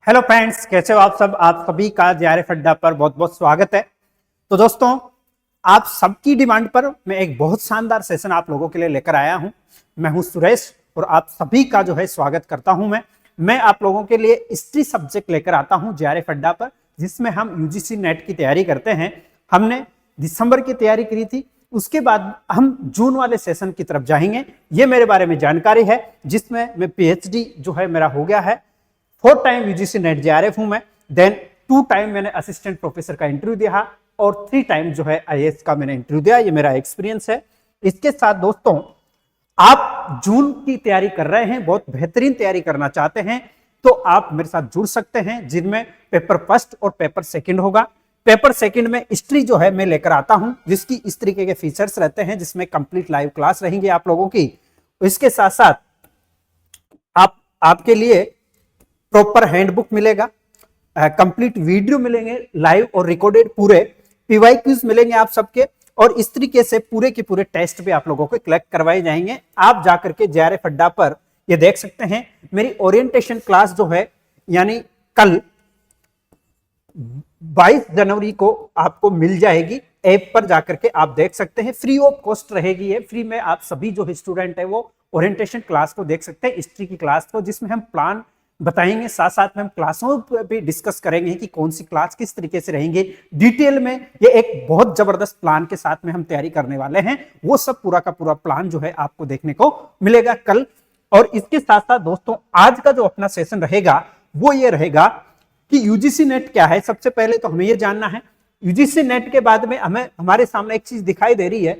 Hello friends, कैसे हो आप सब। आप सभी का जेआरएफ अड्डा पर बहुत बहुत स्वागत है। तो दोस्तों, आप सबकी डिमांड पर मैं एक बहुत शानदार सेशन आप लोगों के लिए लेकर आया हूं। मैं हूं सुरेश और आप सभी का जो है स्वागत करता हूं। मैं आप लोगों के लिए हिस्ट्री सब्जेक्ट लेकर आता हूं जेआरएफ अड्डा पर, जिसमें हम यूजीसी नेट की तैयारी करते हैं। हमने दिसंबर की तैयारी करी थी, उसके बाद हम जून वाले सेशन की तरफ जाएंगे। ये मेरे बारे में जानकारी है, जिसमें मैं पीएचडी जो है मेरा हो गया है। 4 टाइम यूजीसी नेट जेआरएफ हूं मैं। देन 2 टाइम मैंने असिस्टेंट प्रोफेसर का इंटरव्यू दिया और 3 टाइम जो है आईएएस का मैंने इंटरव्यू दिया। ये मेरा एक्सपीरियंस है। इसके साथ दोस्तों, आप जून की तैयारी कर रहे हैं, बहुत बेहतरीन तैयारी करना चाहते हैं, तो आप मेरे साथ जुड़ सकते हैं, जिनमें पेपर फर्स्ट और पेपर सेकंड होगा। पेपर सेकंड में हिस्ट्री जो है मैं लेकर आता हूं, जिसकी इस तरीके के फीचर्स रहते हैं, जिसमें कंप्लीट लाइव क्लास रहेंगे आप लोगों की। इसके साथ साथ आपके लिए प्रॉपर हैंडबुक मिलेगा, कंप्लीट वीडियो मिलेंगे लाइव और रिकॉर्डेड, पूरे पीवाई क्यूज मिलेंगे आप सबके, और इस तरीके से पूरे के पूरे टेस्ट भी आप लोगों को कलेक्ट करवाए जाएंगे। आप जाकर के जेआरएफ अड्डा पर ये देख सकते हैं। मेरी ओरिएंटेशन क्लास जो है, यानी कल 22 जनवरी को आपको मिल जाएगी। ऐप पर जाकर के आप देख सकते हैं, फ्री ऑफ कॉस्ट रहेगी। ये फ्री में आप सभी जो स्टूडेंट है वो ओरिएंटेशन क्लास को देख सकते हैं, हिस्ट्री की क्लास को, जिसमें हम प्लान बताएंगे, साथ साथ में हम क्लासों पर भी डिस्कस करेंगे कि कौन सी क्लास किस तरीके से रहेंगे डिटेल में। ये एक बहुत जबरदस्त प्लान के साथ में हम तैयारी करने वाले हैं। वो सब पूरा का पूरा प्लान जो है आपको देखने को मिलेगा कल। और इसके साथ साथ दोस्तों, आज का जो अपना सेशन रहेगा वो ये रहेगा कि यूजीसी नेट क्या है। सबसे पहले तो हमें ये जानना है। यूजीसी नेट के बाद में हमें हमारे सामने एक चीज दिखाई दे रही है,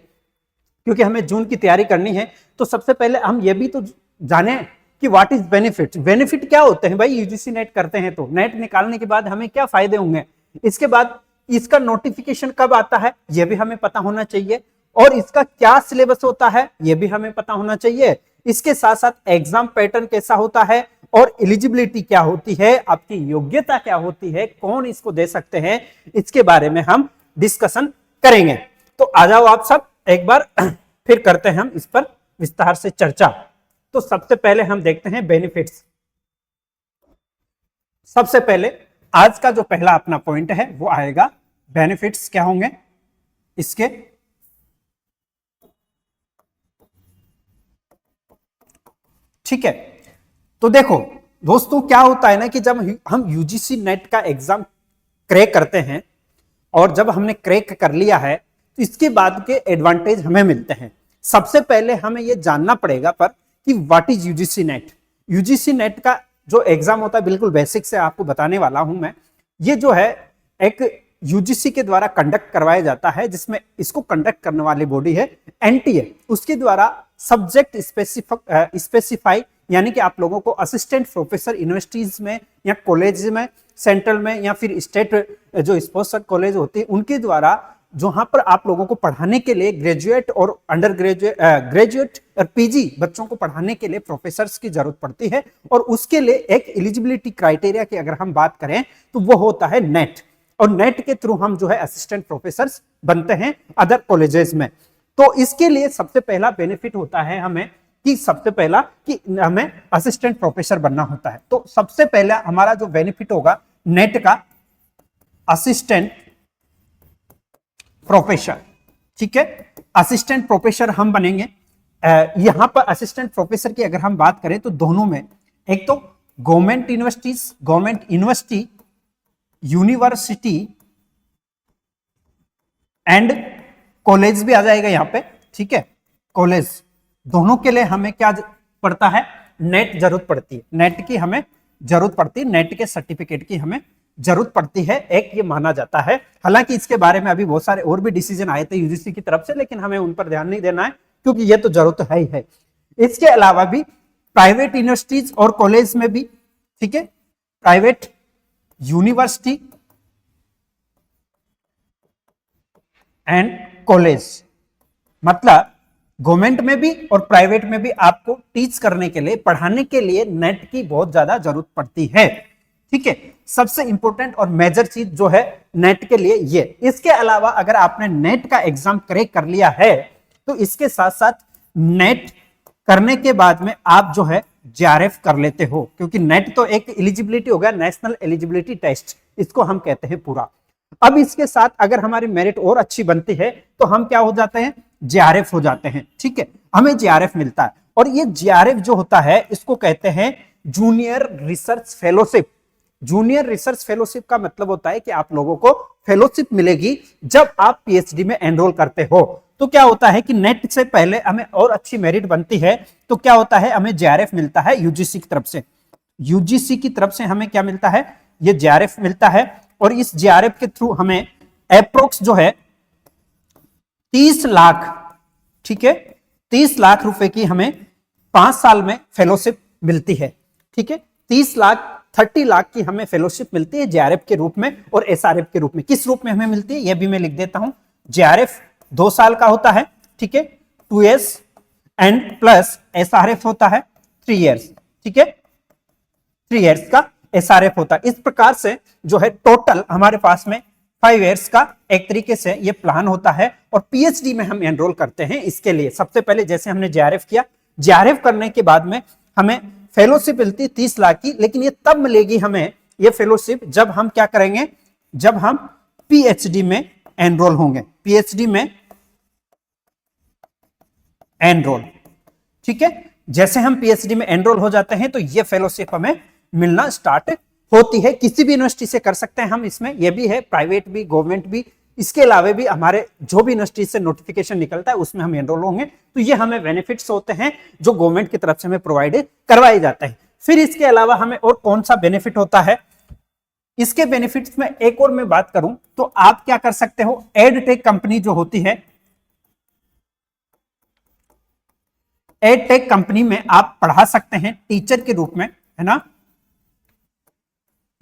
क्योंकि हमें जून की तैयारी करनी है, तो सबसे पहले हम ये भी तो जाने कि व्हाट इज बेनिफिट। बेनिफिट क्या होते हैं भाई, यूजीसी नेट करते हैं तो नेट निकालने के बाद हमें क्या फायदे होंगे। इसके बाद इसका नोटिफिकेशन कब आता है यह भी हमें पता होना चाहिए, और इसका क्या सिलेबस होता है यह भी हमें पता होना चाहिए। इसके साथ साथ एग्जाम पैटर्न कैसा होता है, और एलिजिबिलिटी क्या होती है, आपकी योग्यता क्या होती है, कौन इसको दे सकते हैं, इसके बारे में हम डिस्कशन करेंगे। तो आ जाओ आप सब एक बार फिर करते हैं हम इस पर विस्तार से चर्चा। तो सबसे पहले हम देखते हैं बेनिफिट्स। सबसे पहले आज का जो पहला अपना पॉइंट है वो आएगा बेनिफिट्स क्या होंगे इसके। ठीक है, तो देखो दोस्तों, क्या होता है ना कि जब हम यूजीसी नेट का एग्जाम क्रैक करते हैं, और जब हमने क्रैक कर लिया है, तो इसके बाद के एडवांटेज हमें मिलते हैं। सबसे पहले हमें यह जानना पड़ेगा पर कि what is UGC net. UGC net का जो एग्जाम होता है, बिल्कुल बेसिक से आपको बताने वाला हूं मैं। ये जो है एक यूजीसी के द्वारा कंडक्ट करवाया जाता है, जिसमें इसको कंडक्ट करने वाली बॉडी है एनटीए। उसके द्वारा सब्जेक्ट स्पेसिफाई, यानी कि आप लोगों को असिस्टेंट प्रोफेसर यूनिवर्सिटीज में या कॉलेज में, सेंट्रल में या फिर स्टेट जो स्पॉन्सर्ड कॉलेज होती है, उनके द्वारा जहां पर आप लोगों को पढ़ाने के लिए ग्रेजुएट और अंडर ग्रेजुएट और पीजी बच्चों को पढ़ाने के लिए प्रोफेसर्स की जरूरत पड़ती है। और उसके लिए एक एलिजिबिलिटी क्राइटेरिया की अगर हम बात करें तो वो होता है नेट, और नेट के थ्रू हम जो है असिस्टेंट प्रोफेसर्स बनते हैं अदर कॉलेजेस में। तो इसके लिए सबसे पहला बेनिफिट होता है हमें कि सबसे पहला कि हमें असिस्टेंट प्रोफेसर बनना होता है। तो सबसे पहला हमारा जो बेनिफिट होगा नेट का, असिस्टेंट प्रोफेसर। ठीक है, असिस्टेंट प्रोफेसर हम बनेंगे। यहां पर असिस्टेंट प्रोफेसर की अगर हम बात करें तो दोनों में, एक तो government universities, government university and college भी आ जाएगा यहां पे। ठीक है, कॉलेज, दोनों के लिए हमें क्या पड़ता है, नेट जरूरत पड़ती है। नेट की हमें जरूरत पड़ती है, नेट के सर्टिफिकेट की हमें जरूरत पड़ती है, एक ये माना जाता है। हालांकि इसके बारे में अभी बहुत सारे और भी डिसीजन आए थे यूजीसी की तरफ से, लेकिन हमें उन पर ध्यान नहीं देना है, क्योंकि ये तो जरूरत है ही है। इसके अलावा भी प्राइवेट यूनिवर्सिटीज और कॉलेज में भी, ठीक है, प्राइवेट यूनिवर्सिटी एंड कॉलेज, मतलब गवर्नमेंट में भी और प्राइवेट में भी आपको टीच करने के लिए, पढ़ाने के लिए नेट की बहुत ज्यादा जरूरत पड़ती है। ठीक है, सबसे इंपॉर्टेंट और मेजर चीज जो है नेट के लिए ये। इसके अलावा अगर आपने नेट का एग्जाम क्रैक कर लिया है, तो इसके साथ साथ नेट करने के बाद में आप जो है जेआरएफ कर लेते हो, क्योंकि नेट तो एक एलिजिबिलिटी हो गया, नेशनल एलिजिबिलिटी टेस्ट, इसको हम कहते हैं पूरा। अब इसके साथ अगर हमारी मेरिट और अच्छी बनती है तो हम क्या हो जाते हैं, जेआरएफ हो जाते हैं। ठीक है, हमें जेआरएफ मिलता है, और ये जेआरएफ जो होता है इसको कहते हैं junior research fellowship. Junior research fellowship का मतलब होता है कि आप लोगों को फेलोशिप मिलेगी जब आप पीएचडी में एनरोल करते हो। तो क्या होता है कि नेट से पहले हमें और अच्छी मेरिट बनती है तो क्या होता है, हमें जेआरएफ मिलता है यूजीसी की तरफ से। यूजीसी की तरफ से हमें क्या मिलता है, ये जेआरएफ मिलता है, और इस जेआरएफ के थ्रू हमें अप्रोक्स जो है 30 लाख, ठीक है, 30 लाख रुपए की हमें 5 साल में फेलोशिप मिलती है। ठीक है, 30 लाख की हमें फेलोशिप मिलती है जेआरएफ के रूप में और एसआरएफ के रूप में। किस रूप में हमें मिलती है यह भी मैं लिख देता हूं। जेआरएफ 2 साल का होता है, ठीक है, 2 years, एंड प्लस एसआरएफ होता है 3 years। ठीक है, 3 years का एसआरएफ होता है। इस प्रकार से जो है टोटल हमारे पास में 5 years का एक तरीके से ये प्लान होता है, और पीएचडी में हम एनरोल करते हैं। इसके लिए सबसे पहले जैसे हमने जेआरएफ किया, जेआरएफ करने के बाद में हमें फेलोशिप मिलती है 30 लाख की, लेकिन ये तब मिलेगी हमें ये फेलोशिप जब हम क्या करेंगे, जब हम पीएचडी में एनरोल होंगे, पीएचडी में एनरोल। ठीक है, जैसे हम पीएचडी में एनरोल हो जाते हैं तो ये फेलोशिप हमें मिलना स्टार्ट होती है। किसी भी यूनिवर्सिटी से कर सकते हैं हम, इसमें ये भी है, प्राइवेट भी, गवर्नमेंट भी, इसके अलावा भी हमारे जो भी यूनिवर्सिटी से नोटिफिकेशन निकलता है उसमें हम एनरोल होंगे। तो ये हमें बेनिफिट्स होते हैं जो गवर्नमेंट की तरफ से हमें प्रोवाइड करवाए जाते हैं। फिर इसके अलावा हमें और कौन सा बेनिफिट होता है, इसके बेनिफिट्स में एक और मैं बात करूं तो आप क्या कर सकते हो, एडटेक कंपनी जो होती है, एडटेक कंपनी में आप पढ़ा सकते हैं टीचर के रूप में, है ना,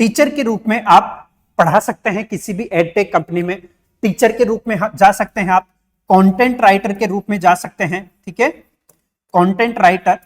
टीचर के रूप में आप पढ़ा सकते हैं किसी भी एडटेक कंपनी में। टीचर के रूप में जा सकते हैं आप, कंटेंट राइटर के रूप में जा सकते हैं। ठीक है, कंटेंट राइटर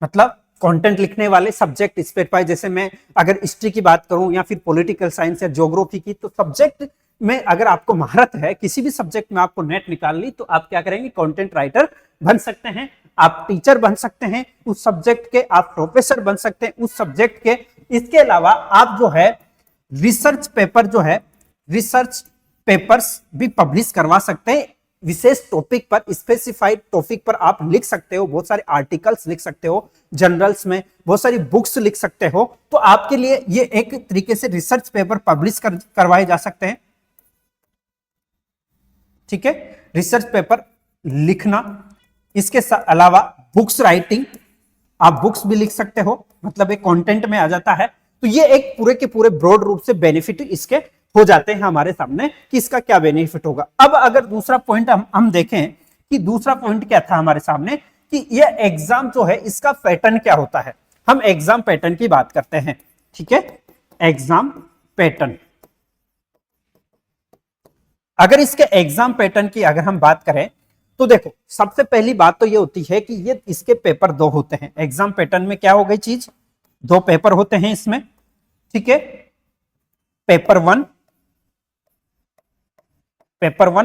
मतलब कंटेंट लिखने वाले, सब्जेक्ट स्पेसिफाई, जैसे मैं अगर हिस्ट्री की बात करूं या फिर पॉलिटिकल साइंस या ज्योग्राफी की, तो सब्जेक्ट में अगर आपको महारत है, किसी भी सब्जेक्ट में आपको नेट निकाल ली, तो आप क्या करेंगे, कंटेंट राइटर बन सकते हैं, आप टीचर बन सकते हैं उस सब्जेक्ट के, आप प्रोफेसर बन सकते हैं उस सब्जेक्ट के। इसके अलावा आप जो है रिसर्च पेपर जो है, रिसर्च पेपर्स भी पब्लिश करवा सकते हैं विशेष टॉपिक पर, स्पेसिफाइड टॉपिक पर आप लिख सकते हो, बहुत सारे आर्टिकल्स लिख सकते हो, जर्नल्स में बहुत सारी बुक्स लिख सकते हो। तो आपके लिए ये एक तरीके से रिसर्च पेपर पब्लिश करवाए जा सकते हैं। ठीक है, रिसर्च पेपर लिखना, इसके अलावा बुक्स राइटिंग, आप बुक्स भी लिख सकते हो, मतलब एक कंटेंट में आ जाता है। तो ये एक पूरे के पूरे ब्रॉड रूप से बेनिफिट इसके हो जाते हैं हमारे सामने कि इसका क्या बेनिफिट होगा। अब अगर दूसरा पॉइंट हम देखें कि दूसरा पॉइंट क्या था हमारे सामने, कि ये एग्जाम जो है इसका पैटर्न क्या होता है। हम एग्जाम पैटर्न की बात करते हैं। ठीक है, एग्जाम पैटर्न, अगर इसके एग्जाम पैटर्न की अगर हम बात करें तो देखो, सबसे पहली बात तो ये होती है कि ये इसके पेपर 2 होते हैं। एग्जाम पैटर्न में क्या हो गई चीज, 2 पेपर होते हैं इसमें। ठीक है, पेपर 1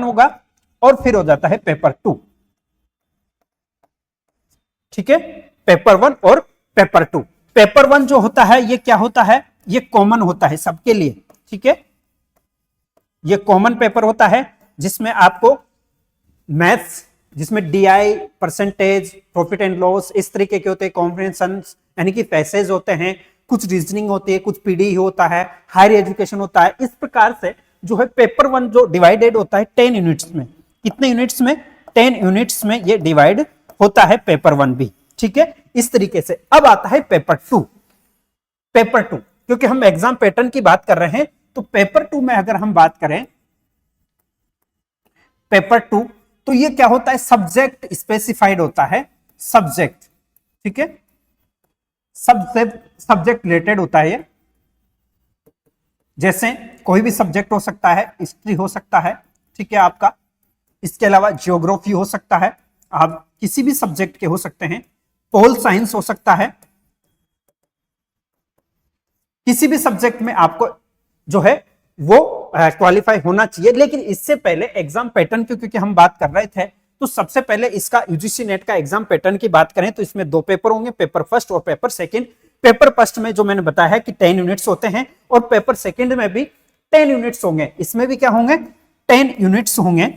होगा और फिर हो जाता है पेपर 2। ठीक है, पेपर 1 और पेपर 2। पेपर 1 जो होता है ये क्या होता है, ये कॉमन होता है सबके लिए। ठीक है, ये कॉमन पेपर होता है जिसमें आपको मैथ्स, जिसमें DI, percentage, profit and loss, इस तरीके के होते हैं, कॉम्प्रिहेंशन यानी कि पैसेज होते हैं, कुछ रीजनिंग होती है, कुछ पीडी होता है, हायर एजुकेशन होता है। इस प्रकार से जो है पेपर 1 जो डिवाइडेड होता है 10 यूनिट्स में। कितने यूनिट्स में, 10 यूनिट्स में ये डिवाइड होता है पेपर 1 भी। ठीक है, इस तरीके से। अब आता है पेपर 2। पेपर 2, क्योंकि हम एग्जाम पैटर्न की बात कर रहे हैं, तो पेपर 2 में अगर हम बात करें पेपर 2, तो ये क्या होता है, सब्जेक्ट स्पेसिफाइड होता है, सब्जेक्ट। ठीक है, सब्जेक्ट रिलेटेड होता है ये, जैसे कोई भी सब्जेक्ट हो सकता है, हिस्ट्री हो सकता है, ठीक है आपका, इसके अलावा ज्योग्राफी हो सकता है, आप किसी भी सब्जेक्ट के हो सकते हैं, पोल साइंस हो सकता है, किसी भी सब्जेक्ट में आपको जो है वो क्वालिफाई होना चाहिए। लेकिन इससे पहले एग्जाम पैटर्न की क्योंकि हम बात कर रहे थे, तो सबसे पहले इसका यूजीसी नेट का एग्जाम पैटर्न की बात करें तो इसमें 2 पेपर होंगे, पेपर फर्स्ट और पेपर सेकंड। पेपर फर्स्ट में जो मैंने बताया है कि 10 यूनिट्स होते हैं और पेपर सेकंड में भी 10 यूनिट्स होंगे। इसमें भी क्या होंगे, 10 यूनिट्स होंगे,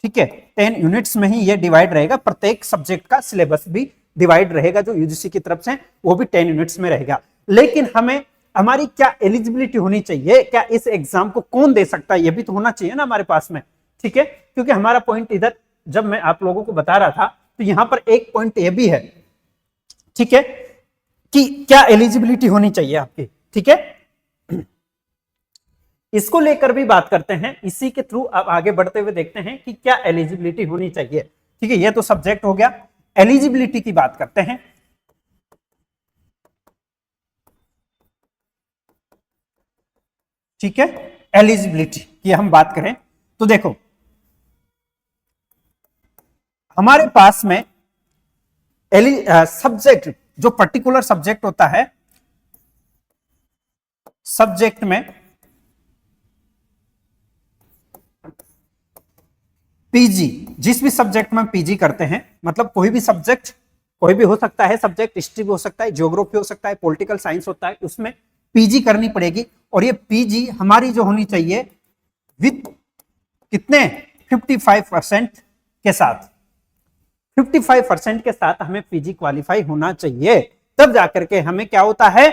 ठीक है। 10 यूनिट्स में ही ये डिवाइड रहेगा, प्रत्येक सब्जेक्ट का सिलेबस भी डिवाइड रहेगा जो यूजीसी की तरफ से, वो भी 10 यूनिट्स में रहेगा। लेकिन हमें हमारी क्या एलिजिबिलिटी होनी चाहिए, क्या इस एग्जाम को कौन दे सकता है, ये भी तो होना चाहिए ना हमारे पास में, ठीक है। क्योंकि हमारा पॉइंट इधर जब मैं आप लोगों को बता रहा था तो यहां पर एक पॉइंट ये भी है, ठीक है, कि क्या एलिजिबिलिटी होनी चाहिए आपकी, ठीक है। इसको लेकर भी बात करते हैं, इसी के थ्रू अब आगे बढ़ते हुए देखते हैं कि क्या एलिजिबिलिटी होनी चाहिए, ठीक है। ये तो सब्जेक्ट हो गया, एलिजिबिलिटी की बात करते हैं। ठीक है, एलिजिबिलिटी की हम बात करें तो देखो हमारे पास में सब्जेक्ट, जो पर्टिकुलर सब्जेक्ट होता है, सब्जेक्ट में पीजी, जिस भी सब्जेक्ट में पीजी करते हैं, मतलब कोई भी सब्जेक्ट, कोई भी हो सकता है सब्जेक्ट, हिस्ट्री भी हो सकता है, ज्योग्राफी हो सकता है, पॉलिटिकल साइंस होता है, उसमें पीजी करनी पड़ेगी। और ये पीजी हमारी जो होनी चाहिए विथ कितने 55% के साथ, 55% के साथ हमें पीजी क्वालिफाई होना चाहिए, तब जाकर के हमें क्या होता है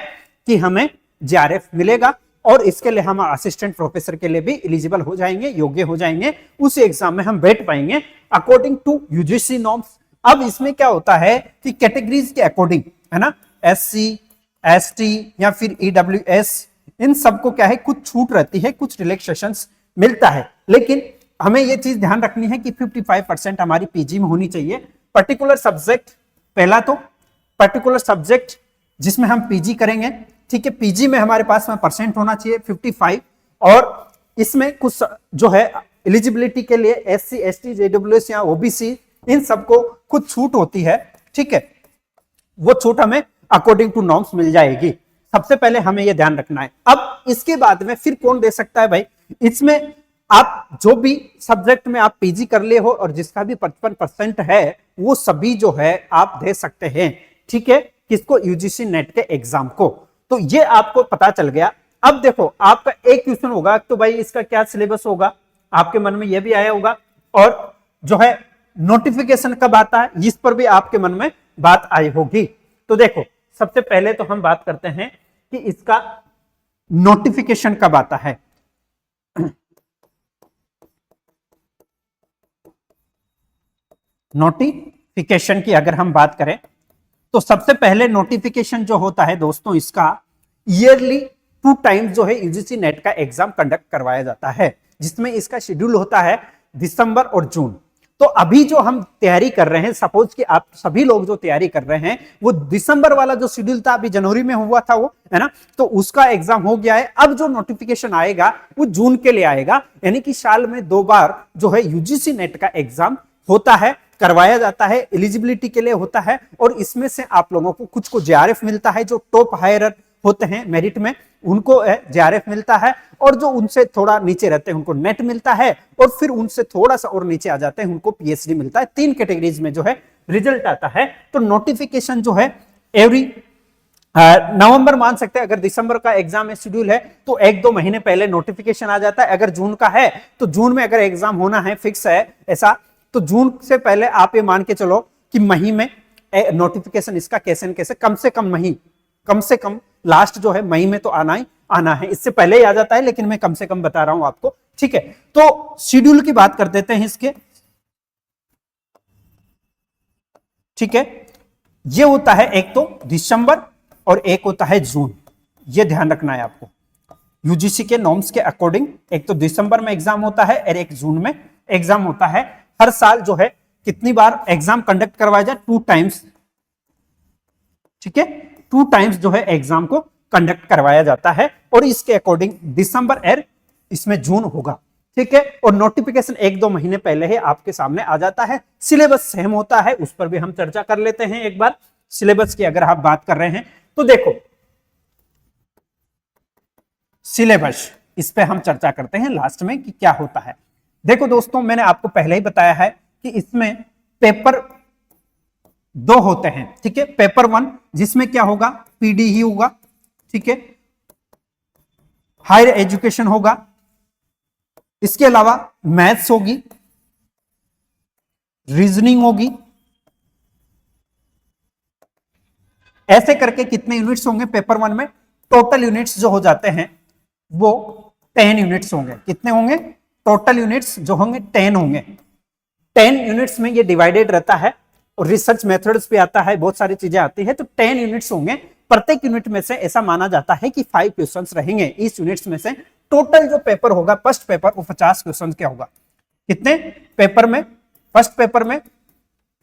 कि हमें जेआरएफ मिलेगा और इसके लिए हम असिस्टेंट प्रोफेसर के लिए भी एलिजिबल हो जाएंगे, योग्य हो जाएंगे, उस एग्जाम में हम बैठ पाएंगे अकॉर्डिंग टू यूजीसी नॉर्म्स। अब इसमें क्या होता है कि कैटेगरीज के अकॉर्डिंग, है ना, एससी, एसटी या फिर ईडब्ल्यूएस, इन सबको क्या है कुछ छूट रहती है, कुछ रिलैक्सेशंस मिलता है। लेकिन हमें यह चीज ध्यान रखनी है कि 55% हमारी पीजी में होनी चाहिए। पर्टिकुलर सब्जेक्ट, पहला तो पर्टिकुलर सब्जेक्ट जिसमें हम पीजी करेंगे, ठीक है, पीजी में हमारे पास में परसेंट होना चाहिए 55। और इसमें कुछ जो है एलिजिबिलिटी के लिए एससी, एसटी, जेडब्ल्यूएस या ओबीसी, इन सबको कुछ छूट होती है, ठीक है, वो छूट हमें अकॉर्डिंग टू नॉर्म्स मिल जाएगी। सबसे पहले हमें यह ध्यान रखना है। अब इसके बाद में फिर कौन दे सकता है भाई, इसमें आप जो भी सब्जेक्ट में आप पीजी कर ले हो और जिसका भी 55% है, वो सभी जो है आप दे सकते हैं, ठीक है, किसको, यूजीसी नेट के एग्जाम को। तो ये आपको पता चल गया। अब देखो आपका एक क्वेश्चन होगा तो भाई इसका क्या सिलेबस होगा, आपके मन में यह भी आया होगा, और जो है नोटिफिकेशन कब आता है, इस पर भी आपके मन में बात आई होगी। तो देखो सबसे पहले तो हम बात करते हैं कि इसका नोटिफिकेशन कब आता है। नोटिफिकेशन की अगर हम बात करें तो सबसे पहले नोटिफिकेशन जो होता है दोस्तों, इसका ईयरली 2 टाइम्स जो है यूजीसी नेट का एग्जाम कंडक्ट करवाया जाता है, जिसमें इसका शेड्यूल होता है दिसंबर और जून। तो अभी जो हम तैयारी कर रहे हैं, सपोज कि आप सभी लोग जो तैयारी कर रहे हैं, वो दिसंबर वाला जो शेड्यूल था अभी जनवरी में हुआ था वो, है ना, तो उसका एग्जाम हो गया है। अब जो नोटिफिकेशन आएगा वो जून के लिए आएगा, यानी कि साल में 2 बार जो है यूजीसी नेट का एग्जाम होता है, करवाया जाता है, एलिजिबिलिटी के लिए होता है। और इसमें से आप लोगों को कुछ को जेआरएफ मिलता है, जो टॉप हायरर होते हैं मेरिट में उनको जेआरएफ मिलता है, और जो उनसे थोड़ा नीचे रहते हैं उनको नेट मिलता है, और फिर उनसे थोड़ा सा और नीचे आ जाते हैं उनको पीएचडी मिलता है। 3 कैटेगरीज में जो है रिजल्ट आता है। तो नोटिफिकेशन जो है एवरी नवंबर मान सकते हैं, अगर दिसंबर का एग्जाम शेड्यूल है तो 1-2 महीने पहले नोटिफिकेशन आ जाता है। अगर जून का है तो जून में अगर एग्जाम होना है, फिक्स है ऐसा, तो जून से पहले आप ये मान के चलो कि मई में नोटिफिकेशन इसका कैसे न कैसे कम से कम लास्ट जो है मई में तो आना है, इससे पहले ही आ जाता है, लेकिन मैं कम से कम बता रहा हूं आपको, ठीक है। तो शेड्यूल की बात कर देते हैं इसके, ठीक है। ये होता है एक तो दिसंबर और एक होता है जून, ये ध्यान रखना है आपको। यूजीसी के नॉर्म्स के अकॉर्डिंग एक तो दिसंबर में एग्जाम होता है और एक जून में एग्जाम होता है। हर साल जो है कितनी बार एग्जाम कंडक्ट करवाया जाए, 2 टाइम्स, ठीक है, 2 टाइम्स जो है एग्जाम को कंडक्ट करवाया जाता है। और इसके अकॉर्डिंग दिसंबर और इसमें जून होगा, ठीक है। और नोटिफिकेशन 1-2 महीने पहले ही आपके सामने आ जाता है। सिलेबस सेम होता है, उस पर भी हम चर्चा कर लेते हैं एक बार। सिलेबस की अगर आप बात कर रहे हैं तो देखो सिलेबस, इस पे हम चर्चा करते हैं लास्ट में कि क्या होता है। देखो दोस्तों, मैंने आपको पहले ही बताया है कि इसमें पेपर 2 होते हैं, ठीक है। पेपर 1 जिसमें क्या होगा, पीडी ही होगा, ठीक है, हायर एजुकेशन होगा, इसके अलावा मैथ्स होगी, रीजनिंग होगी, ऐसे करके कितने यूनिट्स होंगे पेपर 1 में, टोटल यूनिट्स जो हो जाते हैं वो 10 यूनिट्स होंगे। कितने होंगे, टोटल यूनिट्स जो होंगे 10 होंगे। 10 यूनिट्स में ये डिवाइडेड रहता है और रिसर्च मेथड्स भी आता है, बहुत सारी चीजें आती है, तो 10 यूनिट्स होंगे। प्रत्येक यूनिट में से ऐसा माना जाता है कि 5 क्वेश्चंस रहेंगे। इस यूनिट्स में से टोटल जो पेपर होगा, फर्स्ट पेपर, वो 50 क्वेश्चंस क्या होगा, कितने पेपर में, फर्स्ट पेपर में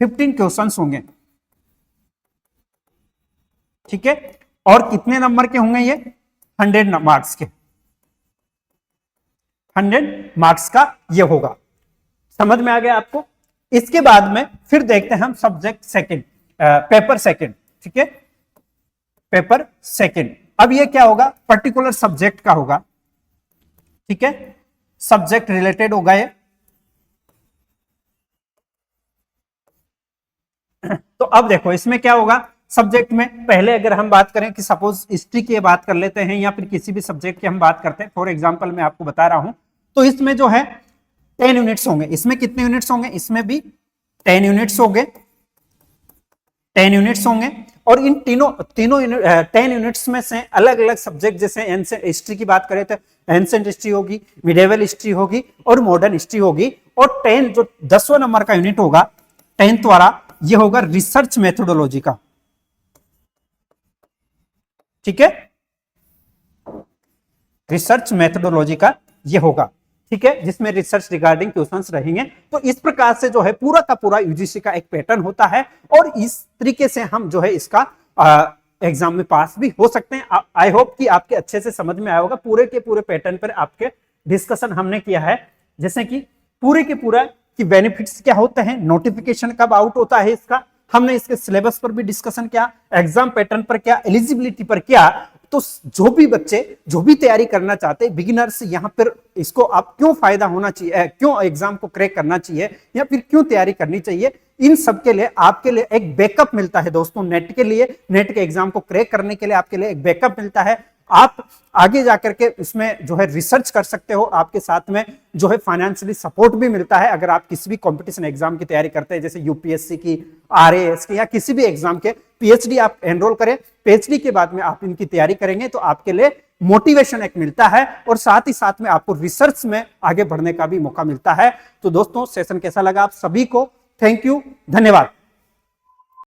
15 क्वेश्चंस होंगे, ठीक है। और कितने नंबर के होंगे ये, 100 मार्क्स के, 100 मार्क्स का ये होगा। समझ में आ गया आपको। इसके बाद में फिर देखते हैं हम सब्जेक्ट सेकंड, पेपर सेकंड, ठीक है, पेपर सेकंड। अब ये क्या होगा, पर्टिकुलर सब्जेक्ट का होगा, ठीक है, सब्जेक्ट रिलेटेड होगा ये। तो अब देखो इसमें क्या होगा, सब्जेक्ट में पहले अगर हम बात करें कि सपोज हिस्ट्री की बात कर लेते हैं या फिर किसी भी सब्जेक्ट की हम बात करते हैं, फॉर एग्जांपल मैं आपको बता रहा हूं, तो इसमें जो है 10 यूनिट्स होंगे। इसमें कितने यूनिट्स होंगे, इसमें भी 10 यूनिट्स होंगे, 10 यूनिट्स होंगे। और इन तीनों 10 यूनिट्स में से अलग अलग सब्जेक्ट, जैसे एंशिएंट हिस्ट्री की बात करें तो एंशिएंट हिस्ट्री होगी, मिडिवल हिस्ट्री होगी और मॉडर्न हिस्ट्री होगी। और 10 जो 10वां नंबर का यूनिट होगा 10th वाला, ये होगा रिसर्च मेथोडोलॉजी का, ठीक है, रिसर्च मेथोडोलॉजी का ये होगा, ठीक है, जिसमें रिसर्च रिगार्डिंग क्वेश्चंस रहेंगे। तो इस प्रकार से जो है पूरा का पूरा यूजीसी का एक पैटर्न होता है और इस तरीके से हम जो है इसका एग्जाम में पास भी हो सकते हैं। आई होप कि आपके अच्छे से समझ में आया होगा। पूरे के पूरे पैटर्न पर आपके डिस्कशन हमने किया है, जैसे कि पूरे के पूरा कि बेनिफिट्स क्या होते हैं, नोटिफिकेशन कब आउट होता है इसका, हमने इसके सिलेबस पर भी डिस्कशन किया, एग्जाम पैटर्न पर क्या, एलिजिबिलिटी पर क्या। तो जो भी बच्चे जो भी तैयारी करना चाहते हैं, बिगिनर्स, यहाँ पर इसको आप क्यों फायदा होना चाहिए, क्यों एग्जाम को क्रैक करना चाहिए या फिर क्यों तैयारी करनी चाहिए, इन सब के लिए आपके लिए एक बैकअप मिलता है दोस्तों। नेट के लिए, नेट के एग्जाम को क्रैक करने के लिए आपके लिए एक बैकअप मिलता है। आप आगे जाकर के इसमें जो है रिसर्च कर सकते हो, आपके साथ में जो है फाइनेंशियली सपोर्ट भी मिलता है। अगर आप किसी भी कंपटीशन एग्जाम की तैयारी करते हैं, जैसे यूपीएससी की, आरएएस की या किसी भी एग्जाम के, पीएचडी आप एनरोल करें, पीएचडी के बाद में आप इनकी तैयारी करेंगे तो आपके लिए मोटिवेशन एक मिलता है और साथ ही साथ में आपको रिसर्च में आगे बढ़ने का भी मौका मिलता है। तो दोस्तों सेशन कैसा लगा आप सभी को, थैंक यू, धन्यवाद।